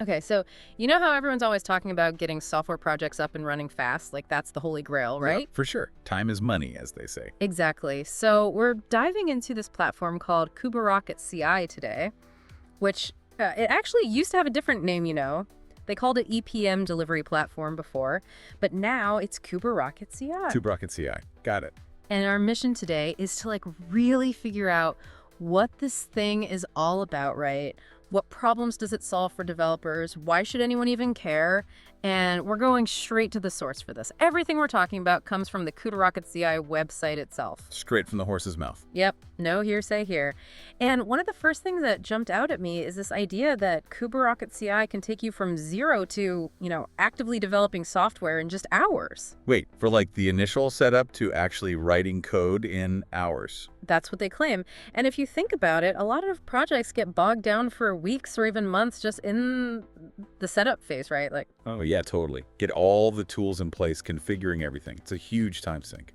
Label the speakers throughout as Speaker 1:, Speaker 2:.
Speaker 1: Okay, so you know how everyone's always talking about getting software projects up and running fast? Like that's the holy grail,
Speaker 2: Yep,
Speaker 1: right?
Speaker 2: for sure. Time is money, as they say.
Speaker 1: Exactly. So we're diving into this platform called KubeRocketCI today, which it actually used to have a different name, you know. They called it EPM Delivery Platform before, but now it's KubeRocketCI.
Speaker 2: KubeRocketCI. Got it.
Speaker 1: And our mission today is to really figure out what this thing is all about, right? What problems does it solve for developers? Why should anyone even care? And we're going straight to the source for this. Everything we're talking about comes from the KubeRocketCI website itself.
Speaker 2: Straight from the horse's mouth.
Speaker 1: Yep, no hearsay here. And one of the first things that jumped out at me is this idea that KubeRocketCI can take you from zero to, actively developing software in just hours.
Speaker 2: Wait, for like the initial setup to actually writing code in hours.
Speaker 1: That's what they claim. And if you think about it, a lot of projects get bogged down for weeks or even months just in the setup phase, right?
Speaker 2: Oh, yeah, totally. Get all the tools in place, configuring everything. It's a huge time sink.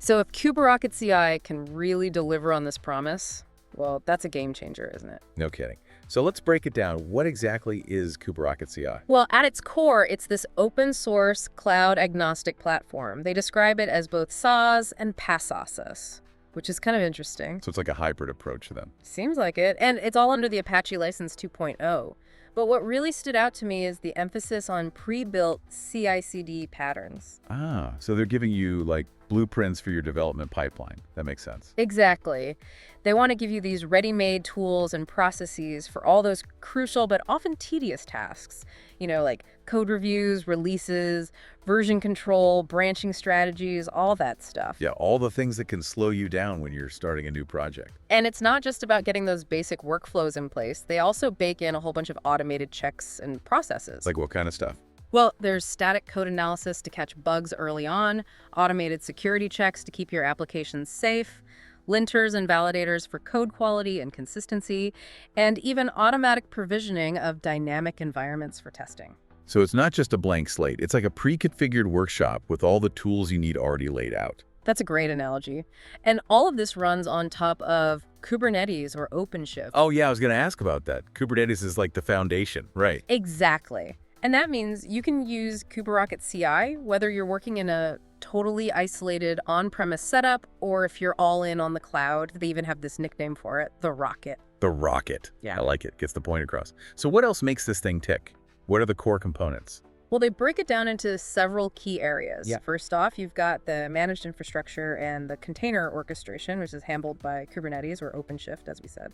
Speaker 1: So if KubeRocketCI can really deliver on this promise, well, that's a game changer, isn't it?
Speaker 2: No kidding. So let's break it down. What exactly is KubeRocketCI?
Speaker 1: Well, at its core, it's this open source cloud agnostic platform. They describe it as both SaaS and PaaS, which is kind of interesting.
Speaker 2: So it's like a hybrid approach then.
Speaker 1: Seems like it. And it's all under the Apache License 2.0. But what really stood out to me is the emphasis on pre-built CI/CD patterns.
Speaker 2: Ah, so they're giving you like blueprints for your development pipeline. That makes sense.
Speaker 1: Exactly. They want to give you these ready-made tools and processes for all those crucial but often tedious tasks. Like code reviews, releases, version control, branching strategies, all that stuff.
Speaker 2: Yeah, all the things that can slow you down when you're starting a new project.
Speaker 1: And it's not just about getting those basic workflows in place. They also bake in a whole bunch of automated checks and processes.
Speaker 2: Like what kind of stuff?
Speaker 1: Well, there's static code analysis to catch bugs early on, automated security checks to keep your applications safe, linters and validators for code quality and consistency, and even automatic provisioning of dynamic environments for testing.
Speaker 2: So it's not just a blank slate. It's like a pre-configured workshop with all the tools you need already laid out.
Speaker 1: That's a great analogy. And all of this runs on top of Kubernetes or OpenShift.
Speaker 2: Oh yeah, I was going to ask about that. Kubernetes is like the foundation, right?
Speaker 1: Exactly. And that means you can use KubeRocketCI whether you're working in a totally isolated on-premise setup or if you're all in on the cloud. They even have this nickname for it, the Rocket.
Speaker 2: The Rocket.
Speaker 1: Yeah.
Speaker 2: I like it. Gets the point across. So what else makes this thing tick? What are the core components?
Speaker 1: Well, they break it down into several key areas.
Speaker 2: Yeah.
Speaker 1: First off, you've got the managed infrastructure and the container orchestration, which is handled by Kubernetes or OpenShift, as we said.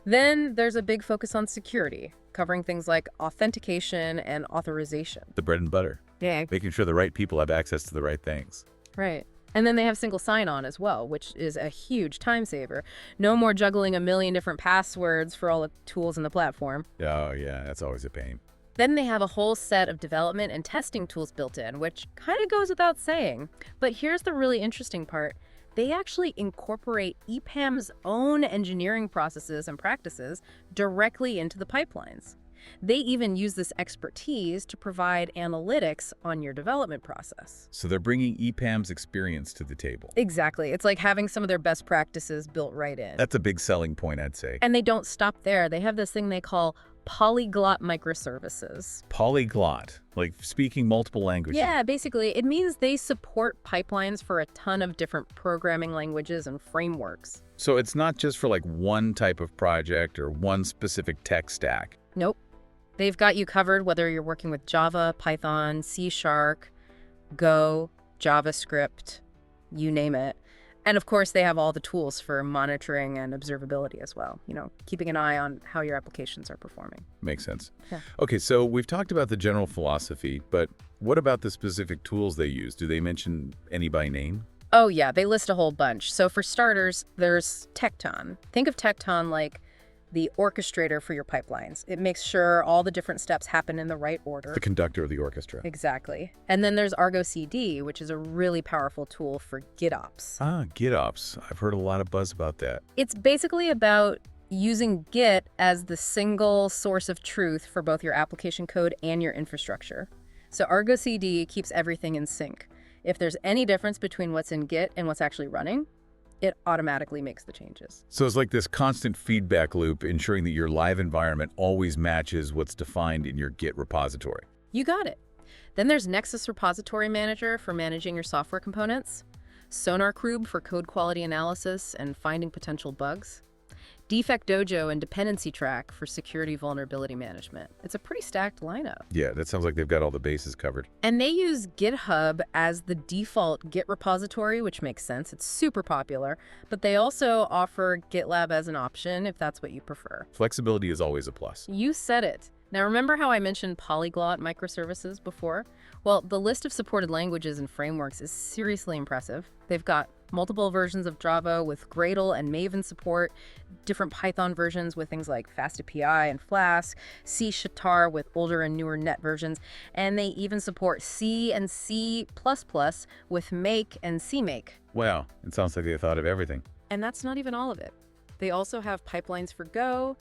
Speaker 1: Then there's a big focus on security, covering things like authentication and authorization.
Speaker 2: The bread and butter.
Speaker 1: Yeah,
Speaker 2: Making sure the right people have access to the right things.
Speaker 1: right. And then they have single sign-on as well, which is a huge time saver. No more juggling a million different passwords for all the tools in the platform.
Speaker 2: Oh yeah, that's always a pain.
Speaker 1: Then they have a whole set of development and testing tools built in, which kind of goes without saying. But here's the really interesting part. They actually incorporate EPAM's own engineering processes and practices directly into the pipelines. They even use this expertise to provide analytics on your development process.
Speaker 2: So they're bringing EPAM's experience to the table.
Speaker 1: Exactly. It's like having some of their best practices built right in.
Speaker 2: That's a big selling point, I'd say.
Speaker 1: And they don't stop there. They have this thing they call polyglot microservices.
Speaker 2: Polyglot, like speaking multiple languages.
Speaker 1: Yeah, basically, it means they support pipelines for a ton of different programming languages and frameworks.
Speaker 2: So it's not just for like one type of project or one specific tech stack.
Speaker 1: Nope. They've got you covered whether you're working with Java, Python, C#, Go, JavaScript, you name it. And of course, they have all the tools for monitoring and observability as well, keeping an eye on how your applications are performing.
Speaker 2: Makes sense.
Speaker 1: Yeah.
Speaker 2: Okay, so we've talked about the general philosophy, but what about the specific tools they use? Do they mention any by name?
Speaker 1: Oh yeah, they list a whole bunch. So for starters, there's Tekton. Think of Tekton like the orchestrator for your pipelines. It makes sure all the different steps happen in the right order.
Speaker 2: The conductor of the orchestra.
Speaker 1: Exactly. And then there's Argo CD, which is a really powerful tool for GitOps.
Speaker 2: Ah, GitOps. I've heard a lot of buzz about that.
Speaker 1: It's basically about using Git as the single source of truth for both your application code and your infrastructure. So Argo CD keeps everything in sync. If there's any difference between what's in Git and what's actually running, it automatically makes the changes.
Speaker 2: So it's like this constant feedback loop, ensuring that your live environment always matches what's defined in your Git repository.
Speaker 1: You got it. Then there's Nexus Repository Manager for managing your software components, SonarQube for code quality analysis and finding potential bugs, Defect Dojo and Dependency Track for security vulnerability management. It's a pretty stacked lineup.
Speaker 2: Yeah, that sounds like they've got all the bases covered.
Speaker 1: And they use GitHub as the default Git repository, which makes sense. It's super popular. But they also offer GitLab as an option if that's what you prefer.
Speaker 2: Flexibility is always a plus.
Speaker 1: You said it. Now, remember how I mentioned polyglot microservices before? Well, the list of supported languages and frameworks is seriously impressive. They've got multiple versions of Java with Gradle and Maven support, different Python versions with things like FastAPI and Flask, C Shatar with older and newer net versions, and they even support C and C++ with Make and CMake.
Speaker 2: Wow, it sounds like they thought of everything.
Speaker 1: And that's not even all of it. They also have pipelines for Go,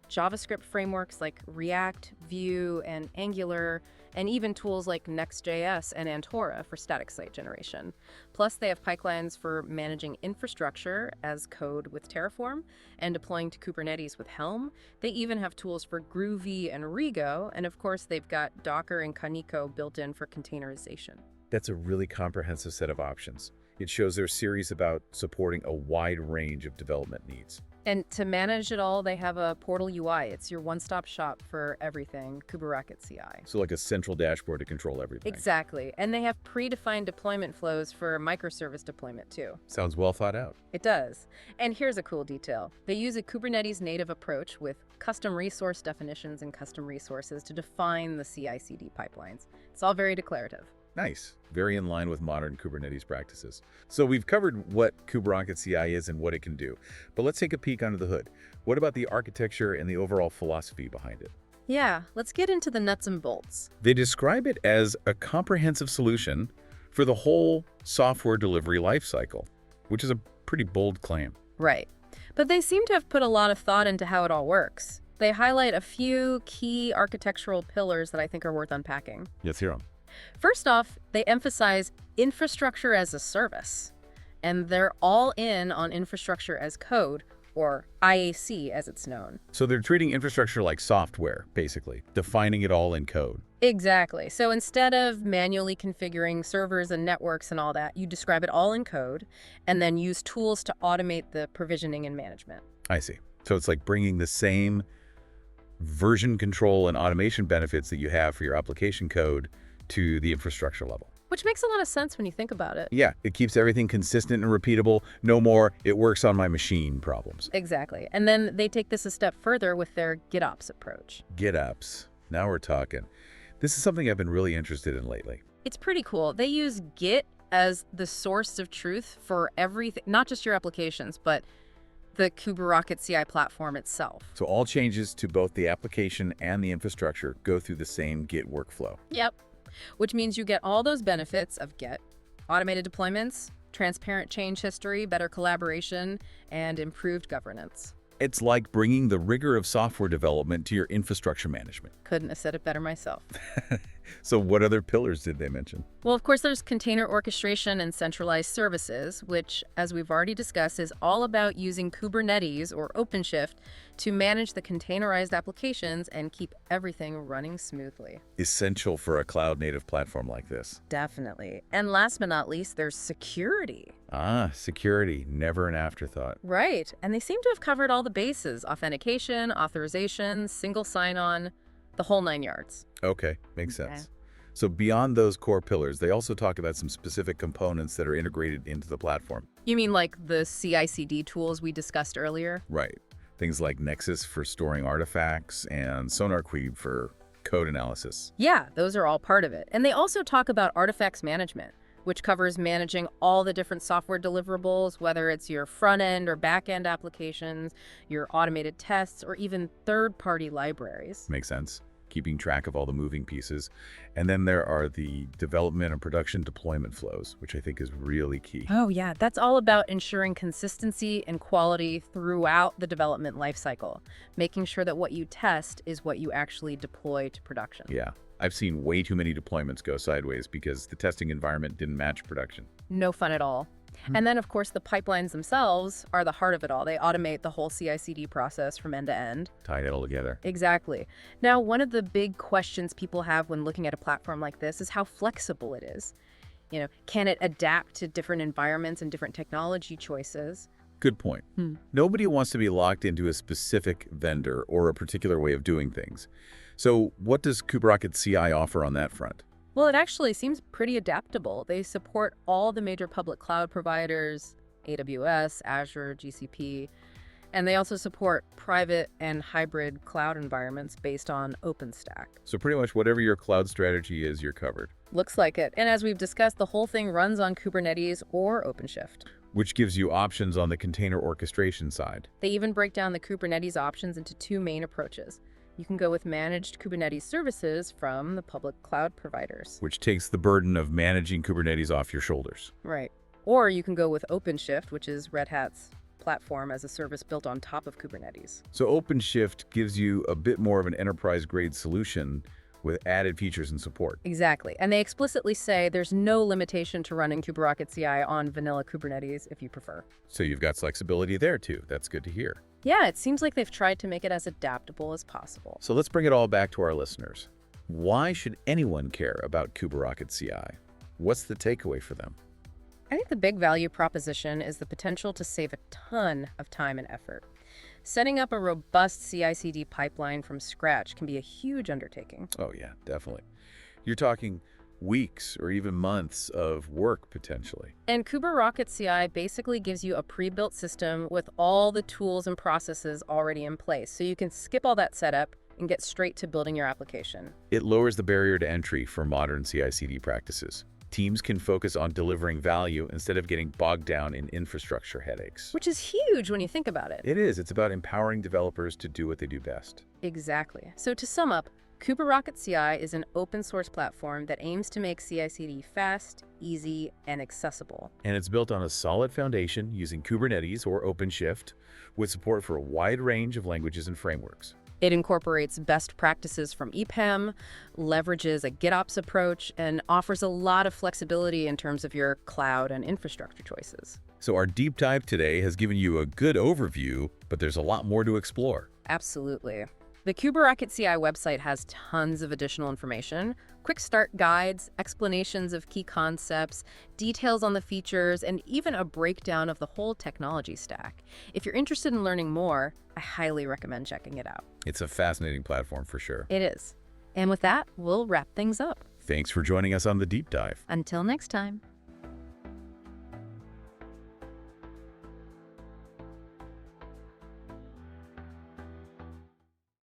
Speaker 1: JavaScript frameworks like React, Vue, and Angular, and even tools like Next.js and Antora for static site generation. Plus, they have pipelines for managing infrastructure as code with Terraform and deploying to Kubernetes with Helm. They even have tools for Groovy and Rego, and of course, they've got Docker and Kaneko built in for containerization.
Speaker 2: That's a really comprehensive set of options. It shows they're serious about supporting a wide range of development needs.
Speaker 1: And to manage it all, they have a portal UI. It's your one-stop shop for everything, KubeRocketCI.
Speaker 2: So like a central dashboard to control everything.
Speaker 1: Exactly. And they have predefined deployment flows for microservice deployment too.
Speaker 2: Sounds well thought out.
Speaker 1: It does. And here's a cool detail. They use a Kubernetes-native approach with custom resource definitions and custom resources to define the CI/CD pipelines. It's all very declarative.
Speaker 2: Nice. Very in line with modern Kubernetes practices. So we've covered what KubeRocketCI is and what it can do. But let's take a peek under the hood. What about the architecture and the overall philosophy behind it?
Speaker 1: Yeah, let's get into the nuts and bolts.
Speaker 2: They describe it as a comprehensive solution for the whole software delivery lifecycle, which is a pretty bold claim.
Speaker 1: Right. But they seem to have put a lot of thought into how it all works. They highlight a few key architectural pillars that I think are worth unpacking.
Speaker 2: Let's hear them.
Speaker 1: First off, they emphasize infrastructure as a service, and they're all in on infrastructure as code, or IAC as it's known.
Speaker 2: So they're treating infrastructure like software, basically, defining it all in code.
Speaker 1: Exactly. So instead of manually configuring servers and networks and all that, you describe it all in code and then use tools to automate the provisioning and management.
Speaker 2: I see. So it's like bringing the same version control and automation benefits that you have for your application code to the infrastructure level.
Speaker 1: Which makes a lot of sense when you think about it.
Speaker 2: Yeah, it keeps everything consistent and repeatable. No more, it works on my machine problems.
Speaker 1: Exactly. And then they take this a step further with their GitOps approach.
Speaker 2: GitOps. Now we're talking. This is something I've been really interested in lately.
Speaker 1: It's pretty cool. They use Git as the source of truth for everything, not just your applications, but the KubeRocketCI platform itself.
Speaker 2: So all changes to both the application and the infrastructure go through the same Git workflow.
Speaker 1: Yep. Which means you get all those benefits of Git, automated deployments, transparent change history, better collaboration, and improved governance.
Speaker 2: It's like bringing the rigor of software development to your infrastructure management.
Speaker 1: Couldn't have said it better myself.
Speaker 2: So what other pillars did they mention?
Speaker 1: Well, of course, there's container orchestration and centralized services, which, as we've already discussed, is all about using Kubernetes or OpenShift to manage the containerized applications and keep everything running smoothly.
Speaker 2: Essential for a cloud-native platform like this.
Speaker 1: Definitely. And last but not least, there's security.
Speaker 2: Ah, security, never an afterthought.
Speaker 1: Right. And they seem to have covered all the bases: authentication, authorization, single sign-on, the whole 9 yards.
Speaker 2: Okay, makes sense.
Speaker 1: Okay.
Speaker 2: So beyond those core pillars, they also talk about some specific components that are integrated into the platform.
Speaker 1: You mean like the CI/CD tools we discussed earlier?
Speaker 2: Right. Things like Nexus for storing artifacts and SonarQube for code analysis.
Speaker 1: Yeah, those are all part of it. And they also talk about artifacts management, which covers managing all the different software deliverables, whether it's your front-end or back-end applications, your automated tests, or even third-party libraries.
Speaker 2: Makes sense. Keeping track of all the moving pieces. And then there are the development and production deployment flows, which I think is really key.
Speaker 1: Oh, yeah. That's all about ensuring consistency and quality throughout the development lifecycle, making sure that what you test is what you actually deploy to production.
Speaker 2: Yeah. I've seen way too many deployments go sideways because the testing environment didn't match production.
Speaker 1: No fun at all. And then, of course, the pipelines themselves are the heart of it all. They automate the whole CI/CD process from end to end.
Speaker 2: Tie it all together.
Speaker 1: Exactly. Now, one of the big questions people have when looking at a platform like this is how flexible it is. Can it adapt to different environments and different technology choices?
Speaker 2: Good point. Nobody wants to be locked into a specific vendor or a particular way of doing things. So what does KubeRocketCI offer on that front?
Speaker 1: Well, it actually seems pretty adaptable. They support all the major public cloud providers, AWS, Azure, GCP, and they also support private and hybrid cloud environments based on OpenStack.
Speaker 2: So pretty much whatever your cloud strategy is, you're covered.
Speaker 1: Looks like it. And as we've discussed, the whole thing runs on Kubernetes or OpenShift.
Speaker 2: Which gives you options on the container orchestration side.
Speaker 1: They even break down the Kubernetes options into two main approaches. You can go with managed Kubernetes services from the public cloud providers.
Speaker 2: Which takes the burden of managing Kubernetes off your shoulders.
Speaker 1: Right. Or you can go with OpenShift, which is Red Hat's platform as a service built on top of Kubernetes.
Speaker 2: So OpenShift gives you a bit more of an enterprise-grade solution with added features and support.
Speaker 1: Exactly. And they explicitly say there's no limitation to running KubeRocketCI on vanilla Kubernetes if you prefer.
Speaker 2: So you've got flexibility there too. That's good to hear.
Speaker 1: Yeah, it seems like they've tried to make it as adaptable as possible.
Speaker 2: So let's bring it all back to our listeners. Why should anyone care about KubeRocketCI? What's the takeaway for them?
Speaker 1: I think the big value proposition is the potential to save a ton of time and effort. Setting up a robust CI/CD pipeline from scratch can be a huge undertaking.
Speaker 2: Oh yeah, definitely. You're talking weeks or even months of work potentially.
Speaker 1: And KubeRocketCI basically gives you a pre-built system with all the tools and processes already in place, so you can skip all that setup and get straight to building your application.
Speaker 2: It lowers the barrier to entry for modern CI/CD practices. Teams can focus on delivering value instead of getting bogged down in infrastructure headaches.
Speaker 1: Which is huge when you think about it.
Speaker 2: It is. It's about empowering developers to do what they do best.
Speaker 1: Exactly. So to sum up, KubeRocketCI is an open source platform that aims to make CI/CD fast, easy, and accessible.
Speaker 2: And it's built on a solid foundation using Kubernetes or OpenShift with support for a wide range of languages and frameworks.
Speaker 1: It incorporates best practices from EPAM, leverages a GitOps approach, and offers a lot of flexibility in terms of your cloud and infrastructure choices.
Speaker 2: So our deep dive today has given you a good overview, but there's a lot more to explore.
Speaker 1: Absolutely. The KubeRocketCI website has tons of additional information, quick start guides, explanations of key concepts, details on the features, and even a breakdown of the whole technology stack. If you're interested in learning more, I highly recommend checking it out.
Speaker 2: It's a fascinating platform for sure.
Speaker 1: It is. And with that, we'll wrap things up.
Speaker 2: Thanks for joining us on the deep dive.
Speaker 1: Until next time.